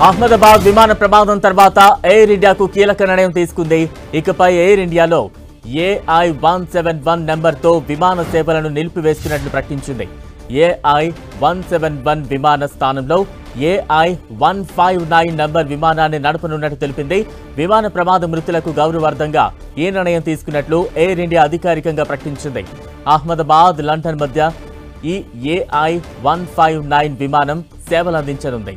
అహ్మదాబాద్ విమాన ప్రమాదం తర్వాత ఎయిర్ ఇండియాకు కీలక నిర్ణయం తీసుకుంది. ఇకపై ఎయిర్ ఇండియాలో AI-171 నెంబర్తో విమాన సేవలను నిలిపివేస్తున్నట్లు ప్రకటించింది. AI-171 విమాన స్థానంలో AI-159 నంబర్ విమానాన్ని నడపనున్నట్టు తెలిపింది. విమాన ప్రమాద మృతులకు గౌరవార్థంగా ఈ నిర్ణయం తీసుకున్నట్లు ఎయిర్ ఇండియా అధికారికంగా ప్రకటించింది. అహ్మదాబాద్ లండన్ మధ్య ఈ AI-159 విమానం సేవలందించనుంది.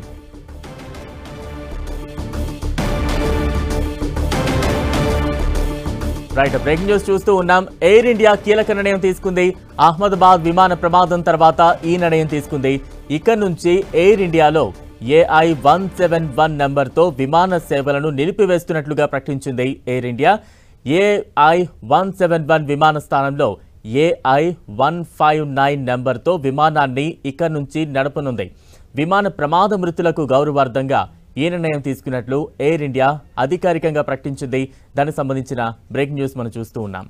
రైట్, బ్రేకింగ్ న్యూస్ చూస్తూ ఉన్నాం. ఎయిర్ ఇండియా కీలక నిర్ణయం తీసుకుంది. అహ్మదాబాద్ విమాన ప్రమాదం తర్వాత ఈ నిర్ణయం తీసుకుంది. ఇక నుంచి ఎయిర్ ఇండియాలో AI-171 నంబర్తో విమాన సేవలను నిలిపివేస్తున్నట్లుగా ప్రకటించింది ఎయిర్ ఇండియా. AI-171 విమాన స్థానంలో AI-159 నెంబర్తో విమానాన్ని ఇక నుంచి నడపనుంది. విమాన ప్రమాద మృతులకు గౌరవార్థంగా ఈ నిర్ణయం తీసుకున్నట్లు ఎయిర్ ఇండియా అధికారికంగా ప్రకటించింది. దానికి సంబంధించిన బ్రేకింగ్ న్యూస్ మనం చూస్తూ ఉన్నాం.